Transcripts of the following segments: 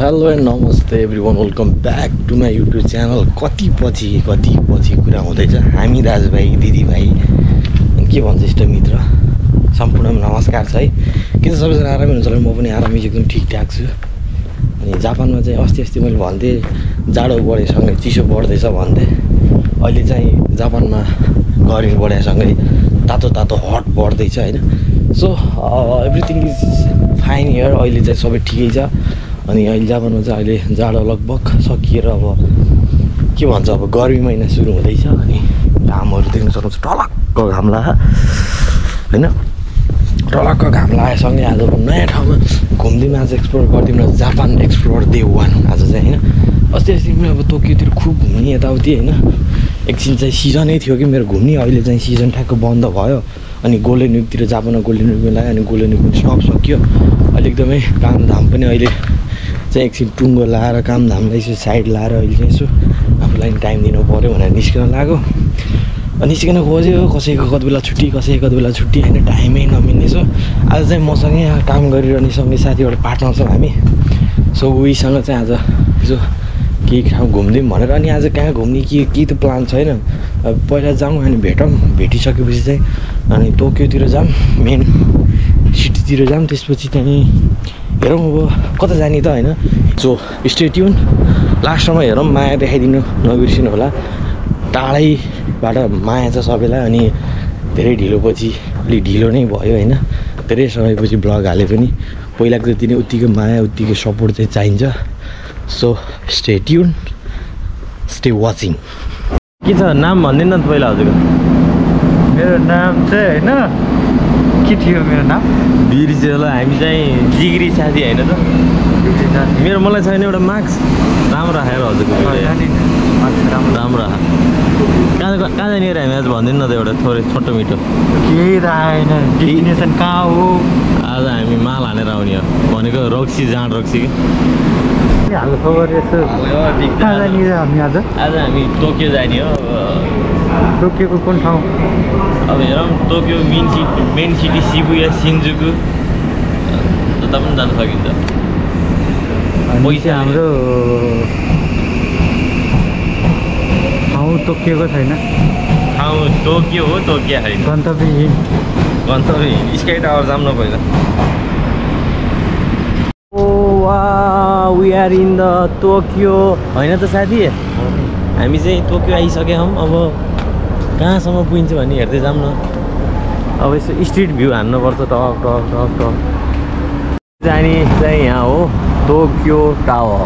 Hello and नमस्ते everyone, welcome back to my YouTube channel. कति पछि कुरा हुँदैछ। हामी दाजुभाइ दिदीभाइ के भन्छ इष्टमित्र सम्पूर्णमा नमस्कार छ है। के छ सबैजना आरामै हुनुहुन्छ होला? म पनि आरामै एकदम ठिकठाक छु। अनि जापानमा चाहिँ अस्ति मैले भन्थेँ जाडो बढेसँगै चिसो बढ्दैछ भन्थेँ। अहिले चाहिँ जापानमा गर्मी बढेसँगै तातो हट बढ्दैछ होइन। So everything is fine here. अहिले चाहिँ सबै ठिकै छ। अनि अहिले जापानमा चाहिँ अहिले जाडो लगभग सकिएर अब के भन्छ अब गर्मी महिना सुरु हुँदैछ। अनि घामहरू देख्न सक्नुहुन्छ, टलक्क घाम लाग्यो होइन। टलक्क घाम लागेसँगै आज नयाँ ठाउँमा घुम्दिउँ, आज एक्सप्लोर गरिदिउँ न। जापान एक्सप्लोर डे 1 आज चाहिँ होइन। अस्ति पनि अब टोकियोतिर खुब घुम्ने यताउति होइन। एकछिन चाहिँ सिजनै थियो कि मेरो घुम्ने। अहिले चाहिँ सिजन ठ्याक्क बन्द भयो। अनि गोल्डन विकतिर जापानमा गोल्डन विकमा लाग्यो। अनि गोल्डन विक पनि सकियो। अहिले एकदमै कामधाम पनि अहिले चाहिँ एकछिन टुङ्गो लाएर कामधामलाई यसो साइड लाएर अहिले चाहिँ यसो आफूलाई टाइम दिनु पऱ्यो भनेर निस्किन लाग्यो। निस्किन खोज्यो, कसैको कति बेला छुट्टी कसैको कति बेला छुट्टी होइन, टाइमै नमिल्ने। सो आज चाहिँ मसँगै काम गरिरहनेसँगै साथी एउटा पार्टनर छौँ हामी। सो उहीसँग चाहिँ आज यसो केही ठाउँ घुम्दिउँ भनेर। अनि आज कहाँ घुम्ने के त प्लान छैन। अब पहिला जाउँ अनि भेटिसकेपछि चाहिँ अनि टोकियोतिर जाऊँ, मेन सिटीतिर जाऊँ। त्यसपछि चाहिँ हेरौँ अब कता जाने त होइन। सो स्टे ट्युन, लास्टमा हेरौँ। माया देखाइदिनु नबिर्सिनु होला। टाढैबाट माया छ सबैलाई। अनि धेरै ढिलोपछि अलिक ढिलो नै भयो होइन। धेरै समयपछि ब्लग हाले पनि पहिलाको जति नै उत्तिकै माया उत्तिकै सपोर्ट चाहिँ चाहिन्छ। So stay tune, stay watching. के छ नाम भन्दैन त पहिला हजुरको? मेरो नाम चाहिँ होइन के थियो मेरो नाम? बिर्स्यो होला। हामी चाहिँ जिग्री साथी होइन त? मेरो मलाई छैन एउटा मार्क्स। राम्रो राखेर हजुरको राम्रो राख। कहाँ जाने हामी आज भनिदिनु न त एउटा थोरै छोटो मिठो। केही राखेन, डेस्टिनेसन कहाँ हो? आज हामी माल हानेर आउने हो भनेको। रक्सी जाँड रक्सी हाल खबर यसो कहाँ जाने हामी आज हामी टोकियो जाने हो। टोकियोको कुन ठाउँ? अब हेरौँ, टोकियो मेन सिटी शिबुया, सिन्जुकु जता पनि जान सकिन्छ। पैसा हाम्रो ठाउँ टोकियोको छैन। ठाउँ टोकियो हो, टोकियो छैन। गन्तव्य स्काई टावर जाऊँ न पहिला। We are in the Tokyo होइन त साथी? हामी चाहिँ टोकियो आइसकेका हौँ। अब कहाँसम्म पुगिन्छ भने हेर्दै जाऊँ न। अब यसो स्ट्रिट भ्यू हान्नुपर्छ। टक जाने चाहिँ यहाँ हो टोकियो टावर।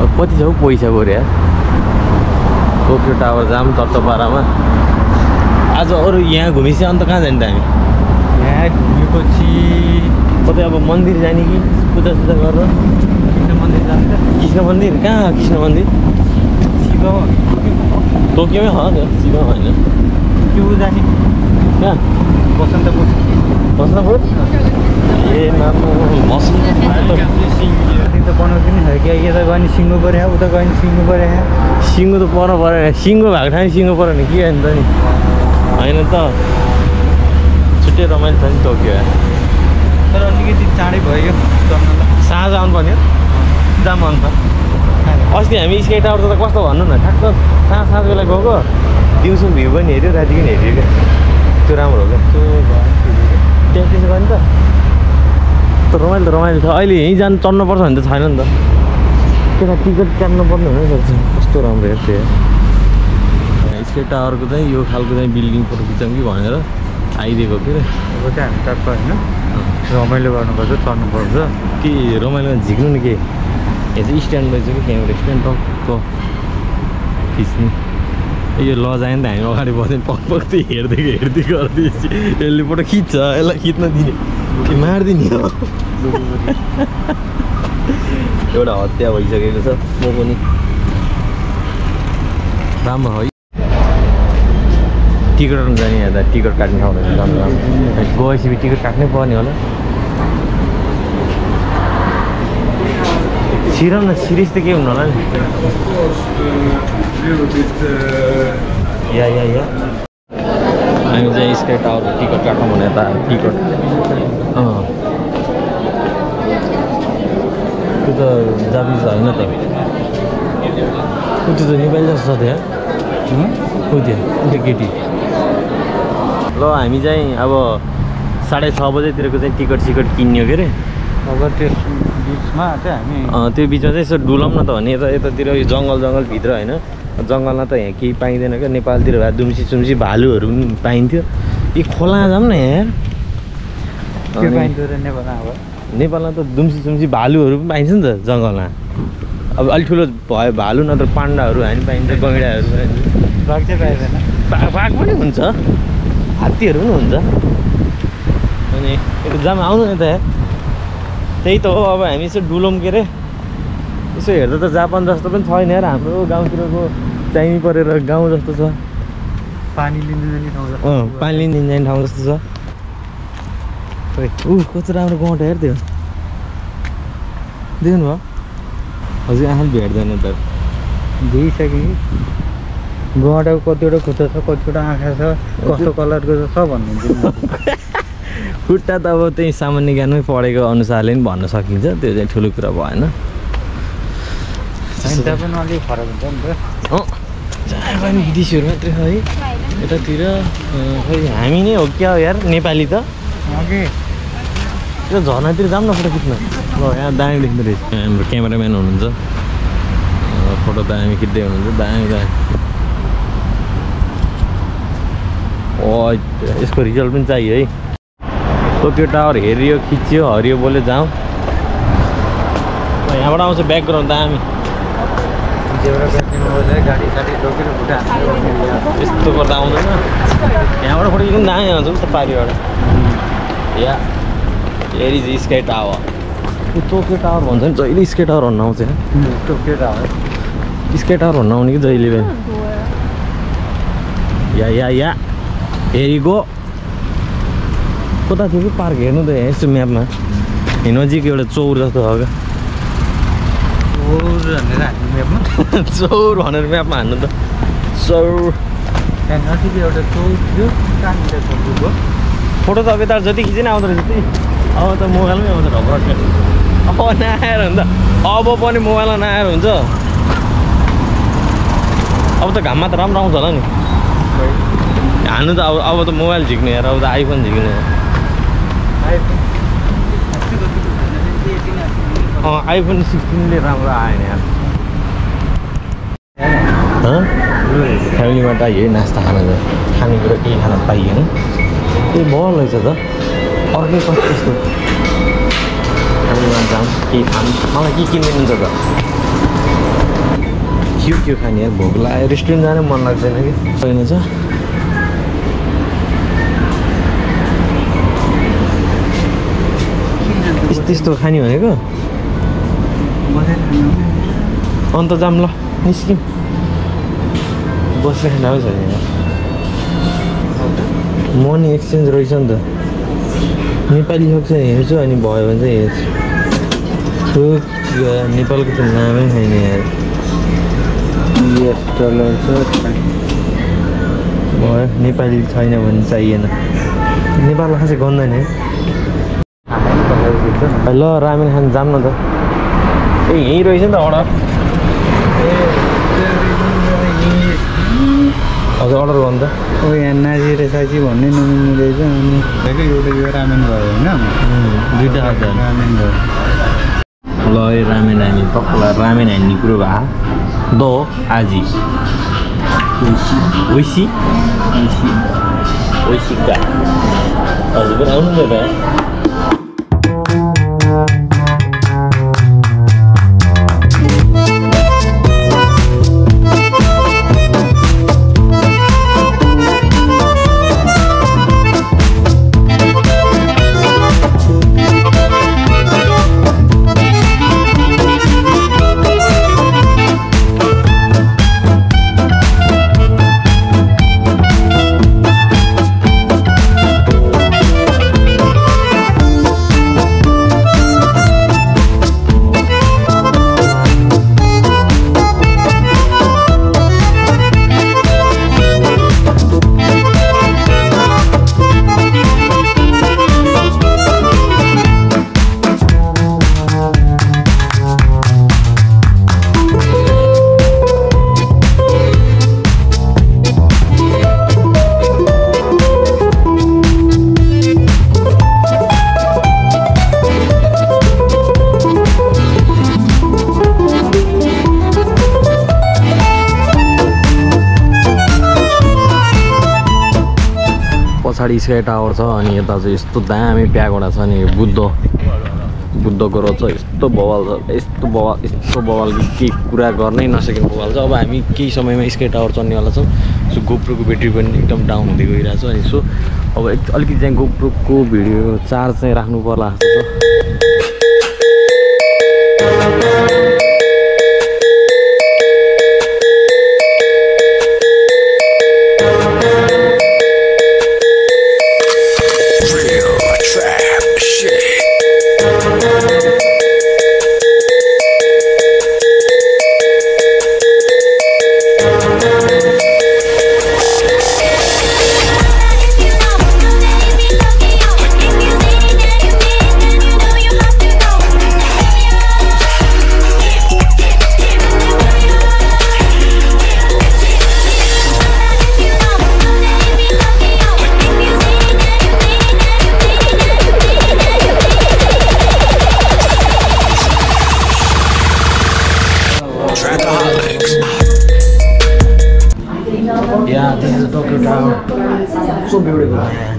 अब कति छ हौ पैसा गऱ्यो यार। टोकियो टावर जाऊँ तत्तपारामा। आज अरू यहाँ घुमेपछि अन्त कहाँ जाने त हामी? यहाँ घुमेपछि कतै अब मन्दिर जाने कि पूजासुजा गरेर? कृष्ण मन्दिर जान्छ। कृष्ण मन्दिर कहाँ? कृष्ण मन्दिर शिव टोकियोमै हो त्यो, शिव होइन। त्यो जाने कहाँ? बसन्तपुर। ए बसन्तपुर त बनाउँछु नि क्या। यता गयो भने सिङ्गो पऱ्यो, उता गयो भने सिङ्गो पऱ्यो। सिङ्गो त पर परेन। सिङ्गो भएको ठाउँ सिङ्गो पऱ्यो भने के अन्त नि होइन। त छुट्टै रमाइलो छ नि टोकियो तर अलिकति चाँडै भयो चढ्नलाई साँझ आउनु पर्ने जाम अन्त अस्ति हामी स्काई टावर त कस्तो भन्नु न ठ्याक्क साँझ बेला गएको दिउँसो भ्यू पनि हेऱ्यो राति पनि हेऱ्यो क्या त्यो राम्रो हो क्या त्यहाँ त्यसो भयो नि त रमाइलो छ अहिले यहीँ जानु चढ्नुपर्छ भने त छैन नि त त्यता टिकट काट्नुपर्ने हुन सक्छ कस्तो राम्रो हेर्थ्यो स्काई टावरको चाहिँ यो खालको चाहिँ बिल्डिङ फोटो खिचाउँ कि भनेर आइदिएको के अरे अब चाहिँ हामी टक्क होइन रमाइलो गर्नुपर्छ चढ्नुपर्छ के रमाइलो झिक्नु नि के यहाँ चाहिँ स्ट्यान्ड रहेछ कि क्यामेरा स्ट्यान्ड टक्क खिच्ने यो लजायो नि त हामी अगाडि बस्यो पक त्यो हेर्दै गरिदिएपछि यसले फोटो खिच्छ यसलाई खिच्न दिने कि मारिदिने हो एउटा हत्या भइसकेको छ म पनि राम्रो है टिकट जाने यहाँ त टिकट काट्ने ठाउँ रहेछ राम्रो गएपछि टिकट काट्नै पर्ने होला छिराउन न सिरियस त के हुनु होला नि या हामी चाहिँ स्काई टावरको टिकट काटौँ भने त टिकट त्यो त जापानिज होइन त त्यो त नेपाली जस्तो छ त्यहाँ त्यो केटी ल हामी चाहिँ अब 6:30 बजेतिरको चाहिँ टिकट सिकट किन्यो के अरे अब त्यो बिचमा चाहिँ हामी त्यो बिचमा चाहिँ यसो डुलाउँ न त भने यतातिर यो जङ्गलभित्र होइन जङ्गलमा त यहाँ केही पाइँदैन क्या नेपालतिर भए दुम्सी सुम्सी भालुहरू पनि पाइन्थ्यो यी खोला जाऊँ न यार के पाइन्थ्यो र नेपालमा त दुम्सी सुम्सी भालुहरू पनि पाइन्छ नि त जङ्गलमा अब अलिक ठुलो भयो भालु नत्र पाण्डाहरू हामी पाइन्छ गैँडाहरू पाइन्छ बाघ चाहिँ पाइँदैन बाघ पनि हुन्छ हात्तीहरू पनि हुन्छ अनि यता जाम आउनु नि त यार त्यही त हो अब हामी यसो डुलौँ के अरे यसो हेर्दा त जापान जस्तो पनि छैन यार हाम्रो गाउँतिरको चाहिने परेर गाउँ जस्तो छ पानी लिनु जाने ठाउँ पानी लिनु जाने ठाउँ जस्तो छ कस्तो राम्रो गौँटा हेर त्यो देख्नु भयो हजुर आँखा भेट्दैन त देखिसकेँ गौँटाको कतिवटा खुट्टा छ कतिवटा आँखा छ कस्तो कलरको छ भन्नुहुन्छ खुट्टा त अब त्यही सामान्य ज्ञानमै पढेको अनुसारले पनि भन्न सकिन्छ त्यो चाहिँ ठुलो कुरा भएन संख्या पनि अलिक फरक हुन्छ नि त जहाँ गयो नि विदेशीहरू मात्रै है यतातिर खै हामी नै हो क्या यार नेपाली त त्यो झर्नातिर जाऊँ न फोटो खिच्न ल यहाँ दामी देख्दो रहेछ हाम्रो क्यामेराम्यान हुनुहुन्छ फोटो दामी खिच्दै हुनुहुन्छ दामी यसको रिजल्ट पनि चाहियो है टोकियो टावर हेरियो खिच्यो हरियो बोल्यो जाउँ यहाँबाट आउँछ ब्याकग्राउन्ड दामी यस्तो गर्दा आउँदैन यहाँबाट फोटो खिच्नु दामी आउँछ उस्तो पारिबाट या here is Sky Tower Tokyo Tower भन्छ नि जहिले स्काई टावर भन्न आउँछ टोकियो टावर स्काई टावर भन्न आउने कि जहिले पनि या हेरिगो कता थियो कि पार्क हेर्नु त यस्तो म्यापमा नजिक एउटा चौर जस्तो हो क्या चौर भनेर म्यापमा हान्नु त चौर एउटा चौर थियो फोटो त अब यता जति खिचेन आउँदो रहेछ त्यही अब त मोबाइलमै आउँछ ढकरट अब नआएर हुन्छ अब पनि मोबाइलमा नआएर हुन्छ अब त घाममा त राम्रो आउँछ होला नि हान्नु त अब त मोबाइल झिक्नु यार अब त आइफोन झिक्नु आइफोन 16ले राम्रो आएन यार फ्यामिलीबाट यही नास्ता खानेकुरा केही खान पाइएन त्यही बल रहेछ त अर्कै कस्तो त्यस्तो फ्यामिलीमा जाऊँ केही खानु मलाई के किन्नु हुन्छ त के खाने यार भोक लाग्यो रेस्टुरेन्ट जानै मन लाग्दैन कि छैन छ त्यस्तो खाने भनेको अन्त जाऊँ ल निस्क्यौँ बसेर खाँदा छ मनी एक्सचेन्ज रहेछ नि त नेपाली सक्छ हेर्छु अनि भयो भने चाहिँ हेर्छु नेपालको त नामै छैन यार भयो नेपाली छैन भने चाहिएन नेपालमा खासै गन्दैन है ल रामेन खान जाऊँ न त ए यहीँ रहेछ नि त अर्डर हजुर अर्डर गर्नु त ओ यहाँ नाजी र साची भन्ने नमिल्ने रहेछ अनि एउटा यो रामेन भयो होइन दुईवटा खान्छ रामेन भयो ल है रामेन हान्ने तपाईँलाई रामेन हान्ने कुरो भए द आजी ओइसी ओइसीका हजुर पनि आउनु न त पछाडि स्काई टावर छ अनि यता चाहिँ यस्तो दामी प्यागोडा छ नि बुद्धको रथ छ यस्तो बवाल छ यस्तो बवाल के कुरा गर्नै नसकिने बवाल छ अब हामी केही समयमा स्काई टावर चढ्नेवाला छौँ सो गोप्रोको ब्याट्री पनि एकदम डाउन हुँदै गइरहेको छ अनि सो अब अलिकति चाहिँ गोप्रोको भिडियो चार्ज चाहिँ राख्नु पर्ला जस्तो छ Yeah, this is Tokyo Tower. So beautiful, man.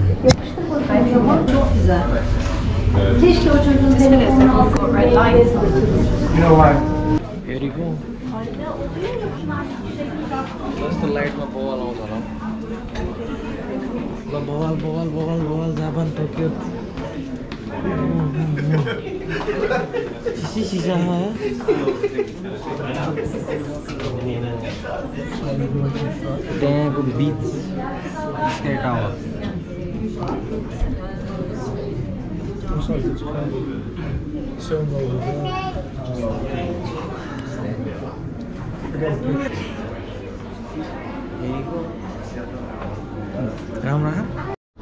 Red lights. You know why? Here you go. Just the light ma bawal aउँछ होला ल बवाल जापान टोक्यो सिसा है त्यहाँको बीच स्काई टावर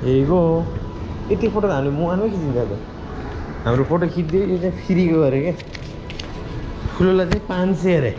हेगो यति फोटो त हामीले मोबाइलमै खिचिन्छ त हाम्रो फोटो खिच्दै यो चाहिँ फ्रीको अरे क्या ठुलोलाई चाहिँ 500 अरे